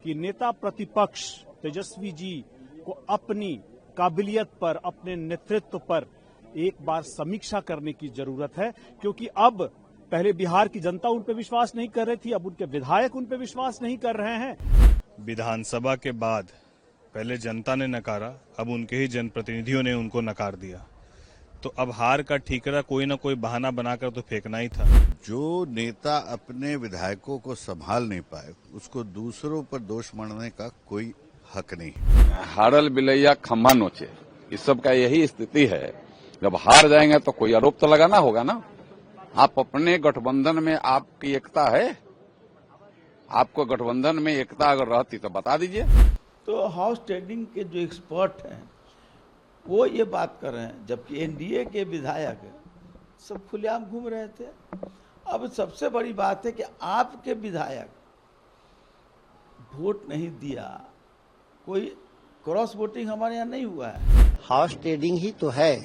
कि नेता प्रतिपक्ष तेजस्वी जी को अपनी काबिलियत पर, अपने नेतृत्व पर एक बार समीक्षा करने की जरूरत है, क्योंकि अब पहले बिहार की जनता उन पर विश्वास नहीं कर रही थी, अब उनके विधायक उन पर विश्वास नहीं कर रहे हैं। विधानसभा के बाद पहले जनता ने नकारा, अब उनके ही जनप्रतिनिधियों ने उनको नकार दिया, तो अब हार का ठीकरा कोई ना कोई बहाना बनाकर तो फेंकना ही था। जो नेता अपने विधायकों को संभाल नहीं पाए उसको दूसरों पर दोष मढ़ने का कोई हक नहीं। हारल बिलैया खम्भा नोचे, इस सब का यही स्थिति है। जब हार जाएंगे तो कोई आरोप तो लगाना होगा ना। आप अपने गठबंधन में आपकी एकता है, आपको गठबंधन में एकता अगर रहती तो बता दीजिए। तो हाउस ट्रेडिंग के जो एक्सपर्ट हैं वो ये बात कर रहे हैं, जबकि एनडीए के विधायक सब खुलेआम घूम रहे थे। अब सबसे बड़ी बात है कि आपके विधायक वोट नहीं दिया, कोई क्रॉस वोटिंग हमारे यहाँ नहीं हुआ है। हाउस ट्रेडिंग ही तो है,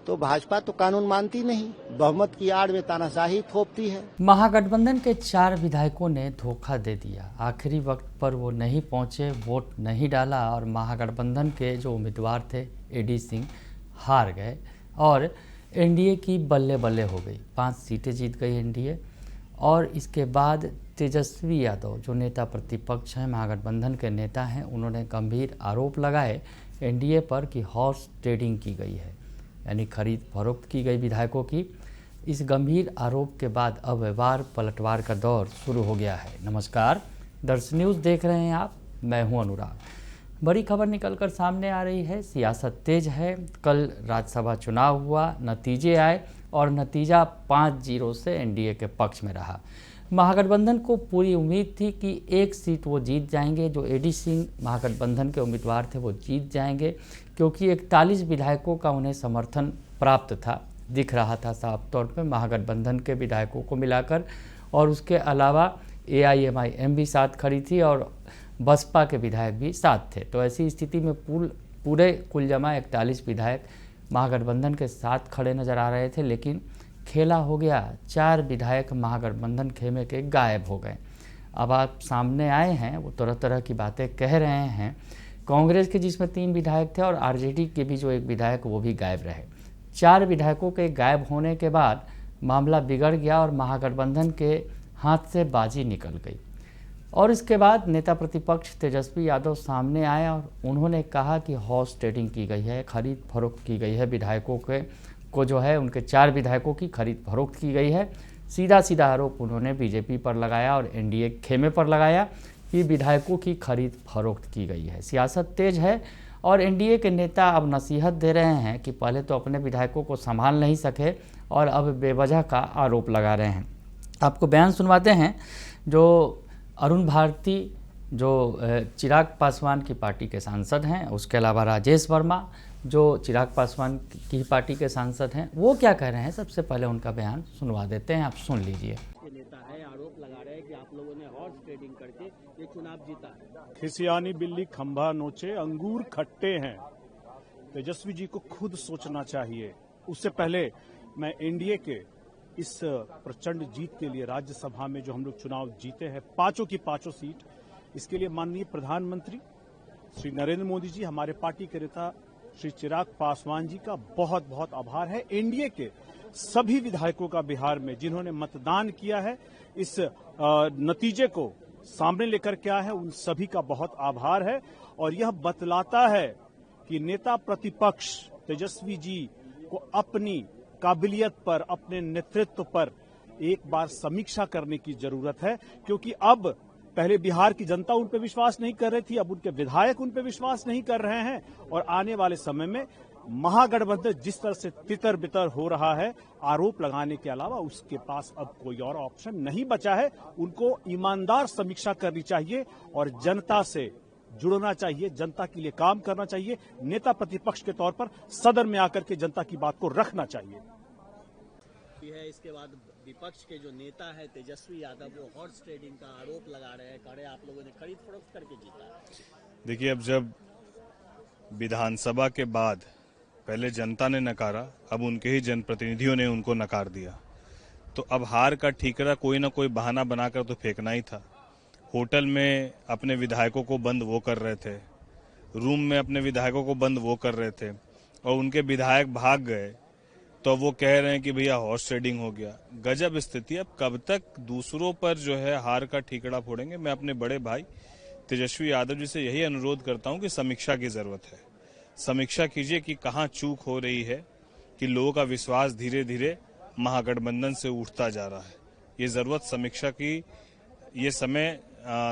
तो भाजपा तो कानून मानती नहीं, बहुमत की आड़ में तानाशाही थोपती है। महागठबंधन के 4 विधायकों ने धोखा दे दिया। आखिरी वक्त पर वो नहीं पहुंचे, वोट नहीं डाला और महागठबंधन के जो उम्मीदवार थे एडी सिंह हार गए और एनडीए की बल्ले बल्ले हो गई। 5 सीटें जीत गई एनडीए। और इसके बाद तेजस्वी यादव जो नेता प्रतिपक्ष हैं, महागठबंधन के नेता हैं, उन्होंने गंभीर आरोप लगाए एनडीए पर कि हॉर्स ट्रेडिंग की गई है, यानी खरीद फरोख्त की गई विधायकों की। इस गंभीर आरोप के बाद अब वार पलटवार का दौर शुरू हो गया है। नमस्कार, दर्शन न्यूज़ देख रहे हैं आप, मैं हूं अनुराग। बड़ी खबर निकलकर सामने आ रही है, सियासत तेज है। कल राज्यसभा चुनाव हुआ, नतीजे आए और नतीजा 5-0 से एनडीए के पक्ष में रहा। महागठबंधन को पूरी उम्मीद थी कि 1 सीट वो जीत जाएंगे। जो एडी सिंह महागठबंधन के उम्मीदवार थे वो जीत जाएंगे, क्योंकि 41 विधायकों का उन्हें समर्थन प्राप्त था, दिख रहा था साफ तौर पे महागठबंधन के विधायकों को मिलाकर। और उसके अलावा AIMIM भी साथ खड़ी थी और बसपा के विधायक भी साथ थे। तो ऐसी स्थिति में पूरे कुल जमा 41 विधायक महागठबंधन के साथ खड़े नज़र आ रहे थे, लेकिन खेला हो गया। 4 विधायक महागठबंधन खेमे के गायब हो गए। अब आप सामने आए हैं, वो तरह तरह की बातें कह रहे हैं। कांग्रेस के जिसमें 3 विधायक थे और आरजेडी के भी जो 1 विधायक वो भी गायब रहे। 4 विधायकों के गायब होने के बाद मामला बिगड़ गया और महागठबंधन के हाथ से बाजी निकल गई। और इसके बाद नेता प्रतिपक्ष तेजस्वी यादव सामने आए और उन्होंने कहा कि हॉर्स ट्रेडिंग की गई है, खरीद फरोख्त की गई है, विधायकों को जो है उनके 4 विधायकों की खरीद फरोख्त की गई है। सीधा सीधा आरोप उन्होंने बीजेपी पर लगाया और एनडीए खेमे पर लगाया कि विधायकों की खरीद फरोख्त की गई है। सियासत तेज है और एनडीए के नेता अब नसीहत दे रहे हैं कि पहले तो अपने विधायकों को संभाल नहीं सके और अब बेवजह का आरोप लगा रहे हैं। आपको बयान सुनवाते हैं जो अरुण भारती, जो चिराग पासवान की पार्टी के सांसद हैं, उसके अलावा राजेश वर्मा जो चिराग पासवान की पार्टी के सांसद हैं, वो क्या कह रहे हैं। सबसे पहले उनका बयान सुनवा देते हैं, आप सुन लीजिए। नेता है, आरोप लगा रहे हैं कि आप लोगों ने हॉर्स ट्रेडिंग करके ये चुनाव जीता है। खिसियानी बिल्ली खंभा नोचे, अंगूर खट्टे हैं। तेजस्वी जी को खुद सोचना चाहिए। उससे पहले मैं एनडीए के इस प्रचंड जीत के लिए, राज्यसभा में जो हम लोग चुनाव जीते हैं 5 की 5 सीट, इसके लिए माननीय प्रधानमंत्री श्री नरेंद्र मोदी जी, हमारे पार्टी के नेता श्री चिराग पासवान जी का बहुत बहुत आभार है। एनडीए के सभी विधायकों का बिहार में जिन्होंने मतदान किया है, इस नतीजे को सामने लेकर के आया है, उन सभी का बहुत आभार है। और यह बतलाता है कि नेता प्रतिपक्ष तेजस्वी जी को अपनी काबिलियत पर, अपने नेतृत्व पर एक बार समीक्षा करने की जरूरत है, क्योंकि अब पहले बिहार की जनता उन पर विश्वास नहीं कर रही थी, अब उनके विधायक उन पर विश्वास नहीं कर रहे हैं। और आने वाले समय में महागठबंधन जिस तरह से तितर बितर हो रहा है, आरोप लगाने के अलावा उसके पास अब कोई और ऑप्शन नहीं बचा है। उनको ईमानदार समीक्षा करनी चाहिए और जनता से जुड़ना चाहिए, जनता के लिए काम करना चाहिए। नेता प्रतिपक्ष के तौर पर सदन में आकर के जनता की बात को रखना चाहिए। है इसके बाद विपक्ष के जो नेता है तेजस्वी यादव, वो हॉर्स ट्रेडिंग का आरोप लगा रहे हैं, कह रहे आप लोगों ने खरीद फरोख्त करके जीता। देखिए, अब जब विधानसभा के बाद पहले जनता ने नकारा, अब उनके ही जनप्रतिनिधियों ने उनको नकार दिया, तो अब हार का ठीकरा कोई ना कोई बहाना बनाकर तो फेंकना ही था। होटल में अपने विधायकों को बंद वो कर रहे थे, रूम में अपने विधायकों को बंद वो कर रहे थे, और उनके विधायक भाग गए तो वो कह रहे हैं कि भैया हॉर्स ट्रेडिंग हो गया। गजब स्थिति। अब कब तक दूसरों पर जो है हार का ठीकरा फोड़ेंगे। मैं अपने बड़े भाई तेजस्वी यादव जी से यही अनुरोध करता हूं कि समीक्षा की जरूरत है। समीक्षा कीजिए कि कहां चूक हो रही है, कि लोगों का विश्वास धीरे धीरे महागठबंधन से उठता जा रहा है। ये जरूरत समीक्षा की, ये समय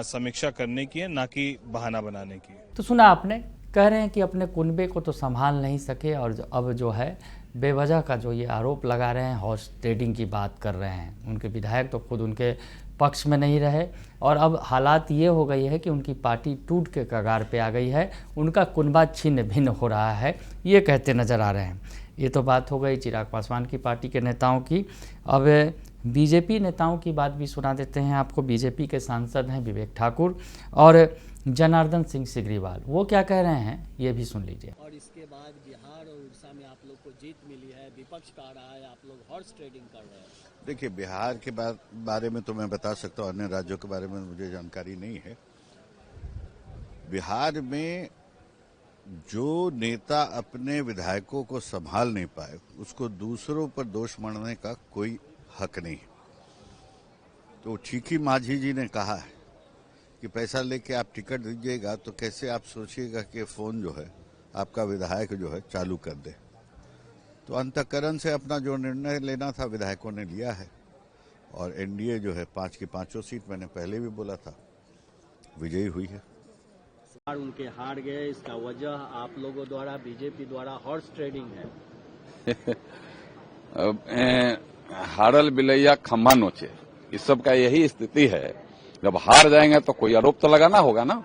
समीक्षा करने की है, ना कि बहाना बनाने की। तो सुना आपने, कह रहे हैं कि अपने कुनबे को तो संभाल नहीं सके और अब जो है बेवजह का जो ये आरोप लगा रहे हैं, हॉर्स ट्रेडिंग की बात कर रहे हैं। उनके विधायक तो खुद उनके पक्ष में नहीं रहे और अब हालात ये हो गई है कि उनकी पार्टी टूट के कगार पे आ गई है, उनका कुनबा छिन्न भिन्न हो रहा है, ये कहते नज़र आ रहे हैं। ये तो बात हो गई चिराग पासवान की पार्टी के नेताओं की। अब बीजेपी नेताओं की बात भी सुना देते हैं आपको। बीजेपी के सांसद हैं विवेक ठाकुर और जनार्दन सिंह सिग्रीवाल, वो क्या कह रहे हैं ये भी सुन लीजिए। और इसके बाद बिहार और उड़ीसा में आप लोग को जीत मिली है, विपक्ष कह रहा है आप लोग हॉर्स ट्रेडिंग कर रहे हैं। देखिए, बिहार के बारे में तो मैं बता सकता हूँ, अन्य राज्यों के बारे में मुझे जानकारी नहीं है। बिहार में जो नेता अपने विधायकों को संभाल नहीं पाए, उसको दूसरों पर दोष मढ़ने का कोई हक नहीं। तो चीकी माझी जी ने कहा है कि पैसा लेके आप टिकट दीजिएगा तो कैसे आप सोचिएगा कि फोन जो है आपका विधायक जो है चालू कर दे। तो अंतःकरण से अपना जो निर्णय लेना था विधायकों ने लिया है और एनडीए जो है 5 की 5 सीट, मैंने पहले भी बोला था, विजयी हुई है। उनके हार गए, इसका वजह आप लोगों द्वारा, बीजेपी द्वारा हॉर्स ट्रेडिंग है। हारल बिलैया खम्भा नोचे, इस सब का यही स्थिति है। जब हार जाएंगे तो कोई आरोप तो लगाना होगा ना।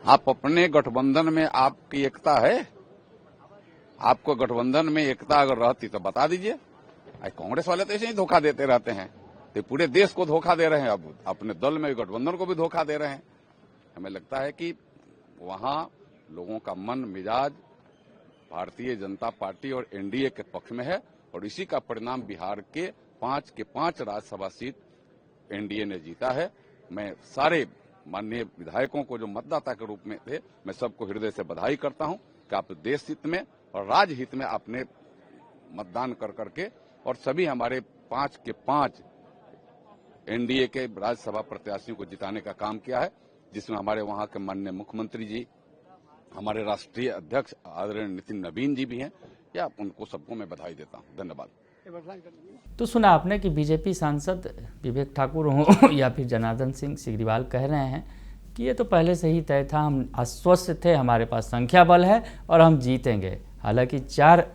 आप अपने गठबंधन में आपकी एकता है, आपको गठबंधन में एकता अगर रहती तो बता दीजिए। कांग्रेस वाले तो ऐसे ही धोखा देते रहते हैं, तो पूरे देश को धोखा दे रहे हैं, अब अपने दल में गठबंधन को भी धोखा दे रहे हैं। हमें लगता है कि वहां लोगों का मन मिजाज भारतीय जनता पार्टी और एनडीए के पक्ष में है और इसी का परिणाम बिहार के 5 के 5 राज्यसभा सीट एनडीए ने जीता है। मैं सारे माननीय विधायकों को जो मतदाता के रूप में थे, मैं सबको हृदय से बधाई करता हूं कि आप देश हित में और राज्य हित में आपने मतदान कर करके और सभी हमारे 5 के 5 एनडीए के राज्यसभा प्रत्याशियों को जिताने का काम किया है, जिसमें हमारे वहां के माननीय मुख्यमंत्री जी, हमारे राष्ट्रीय अध्यक्ष आदरणीय नितिन नवीन जी भी हैं। या उनको सबको मैं बधाई देता हूं। धन्यवाद। तो सुना आपने कि बीजेपी सांसद विवेक ठाकुर हो या फिर जनार्दन सिंह सिग्रीवाल कह रहे हैं कि ये तो पहले से ही तय था, हम आश्वस्त थे, हमारे पास संख्या बल है और हम जीतेंगे। हालांकि 4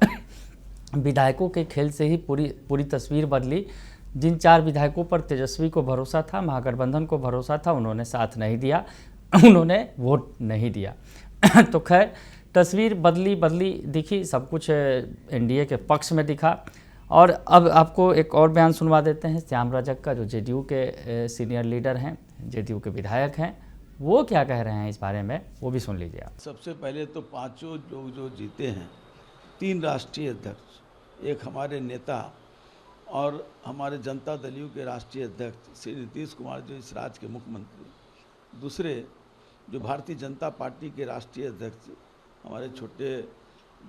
विधायकों के खेल से ही पूरी तस्वीर बदली। जिन 4 विधायकों पर तेजस्वी को भरोसा था, महागठबंधन को भरोसा था, उन्होंने साथ नहीं दिया, उन्होंने वोट नहीं दिया। तो खैर तस्वीर बदली दिखी, सब कुछ एनडीए के पक्ष में दिखा। और अब आपको एक और बयान सुनवा देते हैं श्याम रजक का, जो जेडीयू के सीनियर लीडर हैं, जेडीयू के विधायक हैं। वो क्या कह रहे हैं इस बारे में, वो भी सुन लीजिए आप। सबसे पहले तो 5 लोग जो जीते हैं, 3 राष्ट्रीय अध्यक्ष, एक हमारे नेता और हमारे जनता दल यू के राष्ट्रीय अध्यक्ष श्री नीतीश कुमार जो इस राज्य के मुख्यमंत्री, दूसरे जो भारतीय जनता पार्टी के राष्ट्रीय अध्यक्ष हमारे छोटे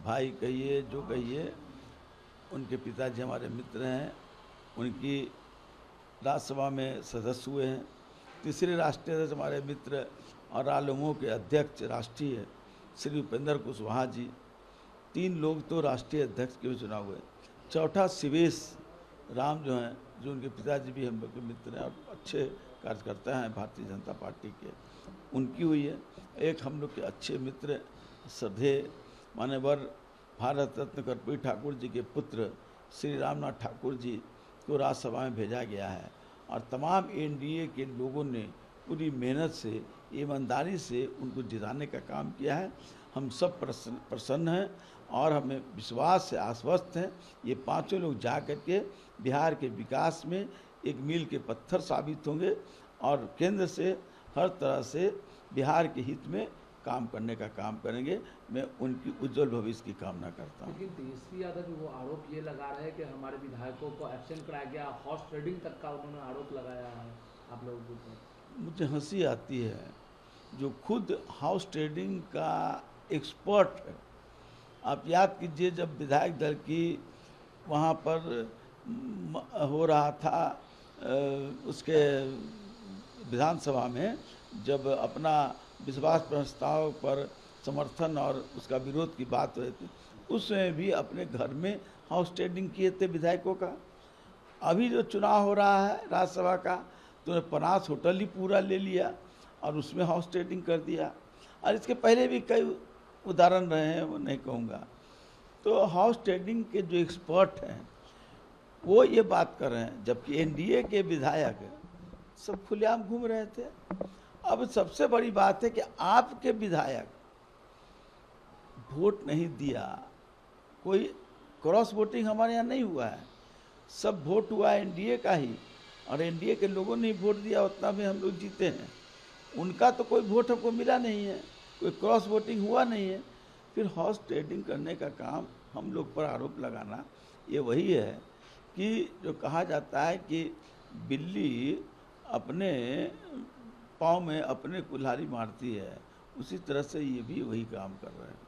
भाई कहिए जो कहिए, उनके पिताजी हमारे मित्र हैं, उनकी राज्यसभा में सदस्य हुए हैं। तीसरे राष्ट्रीय अध्यक्ष हमारे मित्र और रालोमो के अध्यक्ष राष्ट्रीय श्री उपेंद्र कुशवाहा जी। 3 लोग तो राष्ट्रीय अध्यक्ष के भी चुनाव हुए। चौथा शिवेश राम जो हैं, जो उनके पिताजी भी हम लोग के मित्र हैं और अच्छे कार्यकर्ता हैं भारतीय जनता पार्टी के, उनकी हुई है। एक हम लोग के अच्छे मित्र श्रद्धेय मान्यवर भारत रत्न कर्पूरी ठाकुर जी के पुत्र श्री रामनाथ ठाकुर जी को राज्यसभा में भेजा गया है और तमाम एनडीए के लोगों ने पूरी मेहनत से, ईमानदारी से उनको जिताने का काम किया है। हम सब प्रसन्न हैं और हमें विश्वास से आश्वस्त हैं, ये 5 लोग जा करके बिहार के विकास में एक मील के पत्थर साबित होंगे और केंद्र से हर तरह से बिहार के हित में काम करने का काम करेंगे। मैं उनकी उज्जवल भविष्य की कामना करता हूँ। लेकिन तेजस्वी यादव जो वो आरोप ये लगा रहे हैं कि हमारे विधायकों को एब्सेंट कराया गया, हॉर्स ट्रेडिंग तक का उन्होंने आरोप लगाया है आप लोगों के ऊपर। मुझे हंसी आती है, जो खुद हाउस ट्रेडिंग का एक्सपर्ट है। आप याद कीजिए, जब विधायक दल की वहाँ पर हो रहा था उसके विधानसभा में, जब अपना विश्वास प्रस्ताव पर समर्थन और उसका विरोध की बात हुई थी, उसमें भी अपने घर में हाउस ट्रेडिंग किए थे विधायकों का। अभी जो चुनाव हो रहा है राज्यसभा का, तो 50 होटल ही पूरा ले लिया और उसमें हाउस ट्रेडिंग कर दिया। और इसके पहले भी कई उदाहरण रहे हैं, वो नहीं कहूँगा। तो हाउस ट्रेडिंग के जो एक्सपर्ट हैं वो ये बात कर रहे हैं, जबकि एनडीए के विधायक सब खुलेआम घूम रहे थे। अब सबसे बड़ी बात है कि आपके विधायक वोट नहीं दिया, कोई क्रॉस वोटिंग हमारे यहाँ नहीं हुआ है, सब वोट हुआ एनडीए का ही, और एनडीए के लोगों ने वोट दिया, उतना में हम लोग जीते हैं। उनका तो कोई वोट हमको मिला नहीं है, कोई क्रॉस वोटिंग हुआ नहीं है। फिर हाउस ट्रेडिंग करने का काम हम लोग पर आरोप लगाना, ये वही है कि जो कहा जाता है कि बिल्ली अपने पाँव में अपने कुल्हाड़ी मारती है, उसी तरह से ये भी वही काम कर रहे हैं।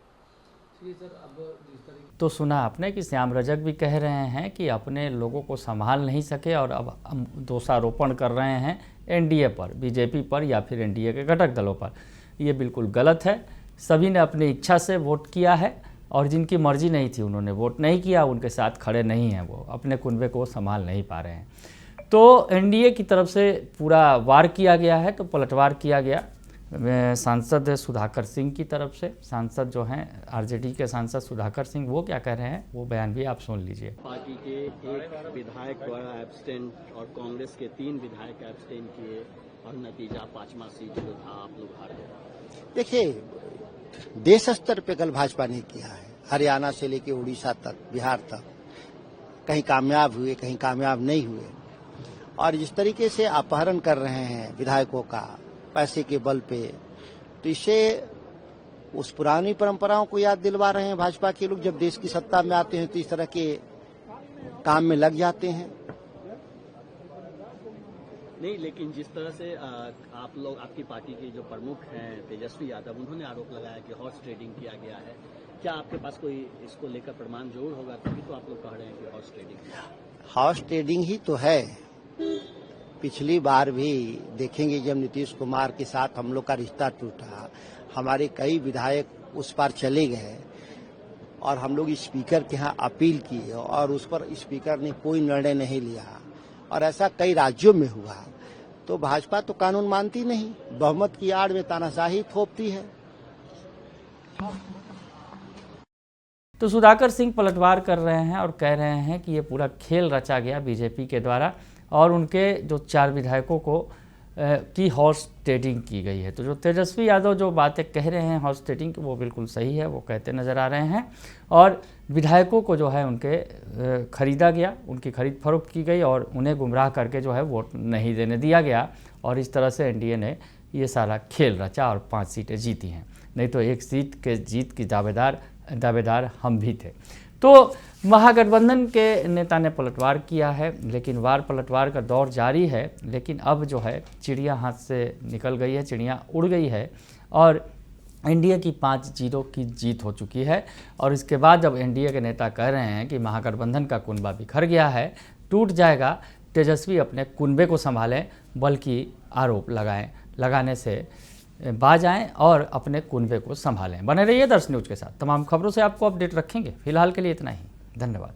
तो सुना आपने कि श्याम रजक भी कह रहे हैं कि अपने लोगों को संभाल नहीं सके और अब दोषारोपण कर रहे हैं एनडीए पर, बीजेपी पर या फिर एनडीए के घटक दलों पर। ये बिल्कुल गलत है। सभी ने अपनी इच्छा से वोट किया है और जिनकी मर्जी नहीं थी उन्होंने वोट नहीं किया, उनके साथ खड़े नहीं हैं, वो अपने कुनबे को संभाल नहीं पा रहे हैं। तो एनडीए की तरफ से पूरा वार किया गया है, तो पलटवार किया गया सांसद सुधाकर सिंह की तरफ से। सांसद जो हैं आरजेडी के सांसद सुधाकर सिंह, वो क्या कह रहे हैं वो बयान भी आप सुन लीजिए। पार्टी के एक विधायक द्वारा एब्सटेन और कांग्रेस के 3 विधायक एब्सटेन किए और नतीजा 5वां सीट जो था आप लोग हार गए। देखिए, देश स्तर पे कल भाजपा ने किया है, हरियाणा से लेके उड़ीसा तक, बिहार तक, कहीं कामयाब हुए कहीं कामयाब नहीं हुए। और जिस तरीके से अपहरण कर रहे हैं विधायकों का पैसे के बल पे, तो इससे उस पुरानी परंपराओं को याद दिलवा रहे हैं भाजपा के लोग। जब देश की सत्ता में आते हैं तो इस तरह के काम में लग जाते हैं। नहीं, लेकिन जिस तरह से आप लोग, आपकी पार्टी के जो प्रमुख हैं तेजस्वी यादव, उन्होंने आरोप लगाया कि हॉर्स ट्रेडिंग किया गया है। क्या आपके पास कोई इसको लेकर प्रमाण जरूर होगा, तभी तो आप लोग कह रहे हैं कि हॉर्स ट्रेडिंग? हॉर्स ट्रेडिंग ही तो है। पिछली बार भी देखेंगे, जब नीतीश कुमार के साथ हम लोग का रिश्ता टूटा, हमारे कई विधायक उस पार चले गए और हम लोग स्पीकर के यहाँ अपील किए और उस पर स्पीकर ने कोई निर्णय नहीं लिया, और ऐसा कई राज्यों में हुआ। तो भाजपा तो कानून मानती नहीं, बहुमत की आड़ में तानाशाही थोपती है। तो सुधाकर सिंह पलटवार कर रहे हैं और कह रहे हैं कि ये पूरा खेल रचा गया बीजेपी के द्वारा और उनके जो 4 विधायकों को की हॉर्स ट्रेडिंग की गई है। तो जो तेजस्वी यादव जो बातें कह रहे हैं हॉर्स ट्रेडिंग की, वो बिल्कुल सही है, वो कहते नज़र आ रहे हैं। और विधायकों को जो है उनके खरीदा गया, उनकी खरीद फरोख्त की गई और उन्हें गुमराह करके जो है वोट नहीं देने दिया गया, और इस तरह से एनडीए ने ये सारा खेल रचा और 5 सीटें जीती हैं। नहीं तो 1 सीट के जीत की दावेदार हम भी थे। तो महागठबंधन के नेता ने पलटवार किया है, लेकिन वार पलटवार का दौर जारी है। लेकिन अब जो है चिड़िया हाथ से निकल गई है, चिड़िया उड़ गई है और एनडीए की 5-0 की जीत हो चुकी है। और इसके बाद जब एनडीए के नेता कह रहे हैं कि महागठबंधन का कुनबा बिखर गया है, टूट जाएगा, तेजस्वी अपने कुनबे को संभालें, बल्कि आरोप लगाने से बाज आएँ और अपने कुनबे को संभालें। बने रहिए दर्श न्यूज़ के साथ, तमाम खबरों से आपको अपडेट रखेंगे। फिलहाल के लिए इतना ही, धन्यवाद।